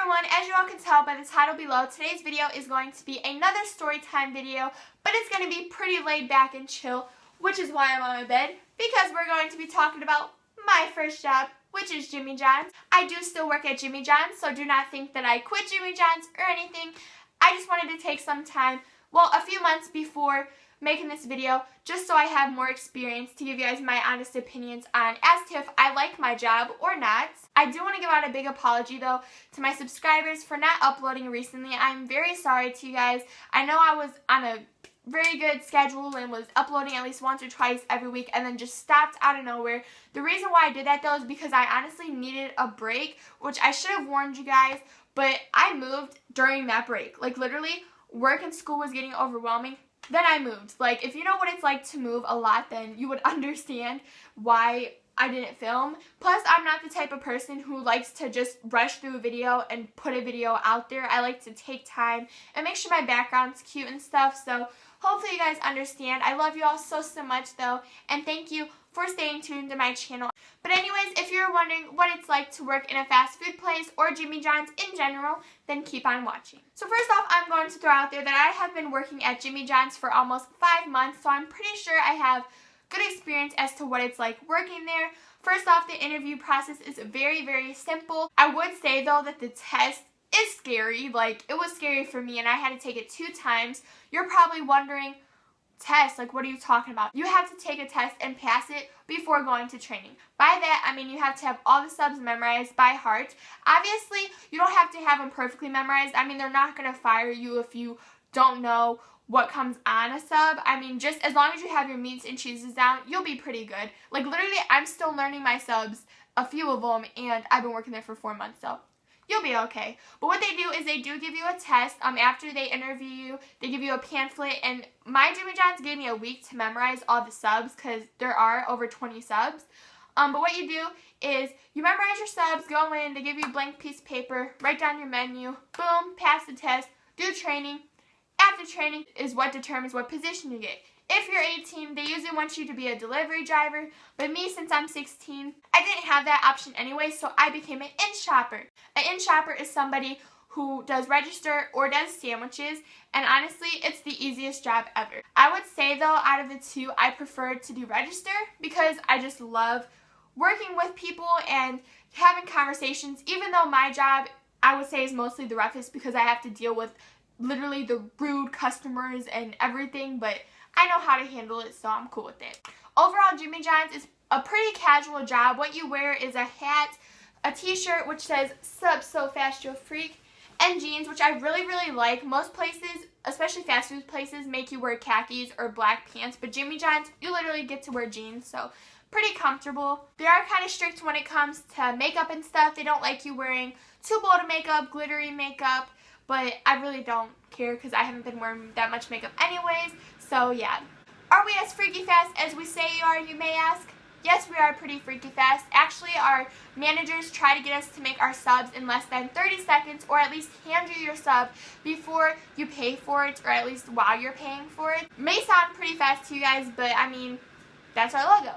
everyone, as you all can tell by the title below, today's video is going to be another story time video, but it's going to be pretty laid back and chill, which is why I'm on my bed, because we're going to be talking about my first job, which is Jimmy John's. I do still work at Jimmy John's, so do not think that I quit Jimmy John's or anything. I just wanted to take some time, well, a few months before making this video, just so I have more experience to give you guys my honest opinions on as to if I like my job or not. I do want to give out a big apology though to my subscribers for not uploading recently. I'm very sorry to you guys. I know I was on a very good schedule and was uploading at least once or twice every week and then just stopped out of nowhere. The reason why I did that though is because I honestly needed a break, which I should have warned you guys, but I moved during that break. Like literally, work and school was getting overwhelming. Then I moved. Like, if you know what it's like to move a lot, then you would understand why I didn't film. Plus, I'm not the type of person who likes to just rush through a video and put a video out there. I like to take time and make sure my background's cute and stuff. So, hopefully you guys understand. I love you all so much, though. And thank you for staying tuned to my channel. But anyways, if you're wondering what it's like to work in a fast food place or Jimmy John's in general, then keep on watching. So first off, I'm going to throw out there that I have been working at Jimmy John's for almost 5 months, so I'm pretty sure I have good experience as to what it's like working there. First off, the interview process is very simple. I would say though that the test is scary. Like, it was scary for me and I had to take it 2 times. You're probably wondering, test, like what are you talking about? You have to take a test and pass it before going to training. By that, I mean you have to have all the subs memorized by heart. Obviously, you don't have to have them perfectly memorized. I mean, they're not going to fire you if you don't know what comes on a sub. I mean, just as long as you have your meats and cheeses down, you'll be pretty good. Like literally, I'm still learning my subs, a few of them, and I've been working there for 4 months, so you'll be okay. But what they do is they do give you a test. After they interview you, they give you a pamphlet, and my Jimmy John's gave me a week to memorize all the subs because there are over 20 subs. But what you do is you memorize your subs, go in, they give you a blank piece of paper, write down your menu, boom, pass the test, do training. After training is what determines what position you get. If you're 18, they usually want you to be a delivery driver, but me, since I'm 16, I didn't have that option anyway, so I became an in-shopper. An in-shopper is somebody who does register or does sandwiches, and honestly, it's the easiest job ever. I would say though, out of the two, I prefer to do register because I just love working with people and having conversations, even though my job, I would say, is mostly the roughest because I have to deal with literally the rude customers and everything, but I know how to handle it, so I'm cool with it. Overall, Jimmy John's is a pretty casual job. What you wear is a hat, a t-shirt which says "Sub So Fast You're a Freak," and jeans, which I really like. Most places, especially fast food places, make you wear khakis or black pants, but Jimmy John's, you literally get to wear jeans, so pretty comfortable. They are kind of strict when it comes to makeup and stuff. They don't like you wearing too bold of makeup, glittery makeup, but I really don't care because I haven't been wearing that much makeup anyways. So yeah. Are we as freaky fast as we say you are, you may ask? Yes, we are pretty freaky fast. Actually, our managers try to get us to make our subs in less than 30 seconds, or at least hand you your sub before you pay for it, or at least while you're paying for it. May sound pretty fast to you guys, but I mean, that's our logo.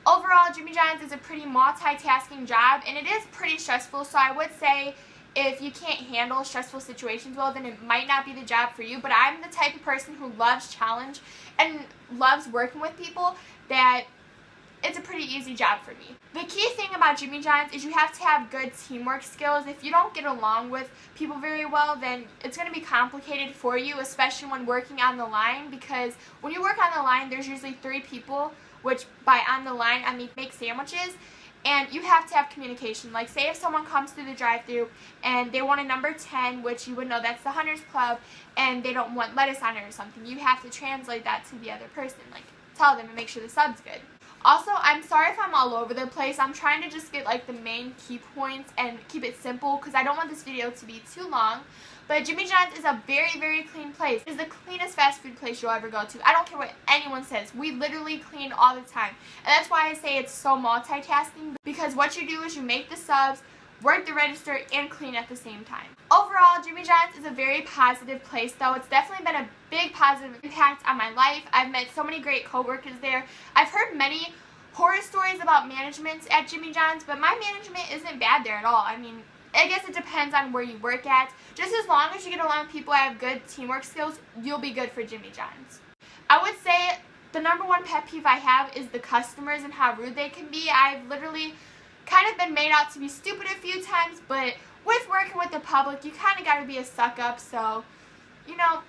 Overall, Jimmy John's is a pretty multitasking job, and it is pretty stressful, so I would say if you can't handle stressful situations well, then it might not be the job for you. But I'm the type of person who loves challenge and loves working with people, that it's a pretty easy job for me. The key thing about Jimmy John's is you have to have good teamwork skills. If you don't get along with people very well, then it's going to be complicated for you, especially when working on the line, because when you work on the line, there's usually 3 people, which by on the line, I mean make sandwiches. And you have to have communication. Like, say if someone comes through the drive-thru and they want a number 10, which you would know that's the Hunters Club, and they don't want lettuce on it or something, you have to translate that to the other person. Like, tell them and make sure the sub's good. Also, I'm sorry if I'm all over the place. I'm trying to just get like the main key points and keep it simple because I don't want this video to be too long. But Jimmy John's is a very clean place. It's the cleanest fast food place you'll ever go to. I don't care what anyone says. We literally clean all the time. And that's why I say it's so multitasking, because what you do is you make the subs, work the register, and clean at the same time. Overall, Jimmy John's is a very positive place, though. It's definitely been a big positive impact on my life. I've met so many great coworkers there. I've heard many horror stories about management at Jimmy John's, but my management isn't bad there at all. I mean, I guess it depends on where you work at. Just as long as you get along with people who have good teamwork skills, you'll be good for Jimmy John's. I would say the number one pet peeve I have is the customers and how rude they can be. I've literally kind of been made out to be stupid a few times, but with working with the public, you kind of got to be a suck-up, so, you know,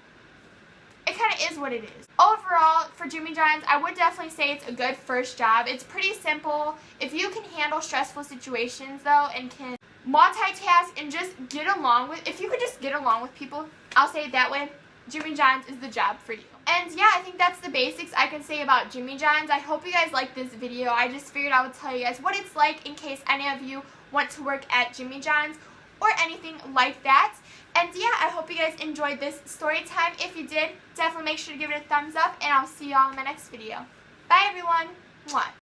it kind of is what it is. Overall, for Jimmy John's, I would definitely say it's a good first job. It's pretty simple. If you can handle stressful situations, though, and can multitask and just get along with, if you could just get along with people, I'll say it that way, Jimmy John's is the job for you. And yeah, I think that's the basics I can say about Jimmy John's. I hope you guys liked this video. I just figured I would tell you guys what it's like in case any of you want to work at Jimmy John's or anything like that. And yeah, I hope you guys enjoyed this story time. If you did, definitely make sure to give it a thumbs up, and I'll see you all in the next video. Bye everyone. Mwah.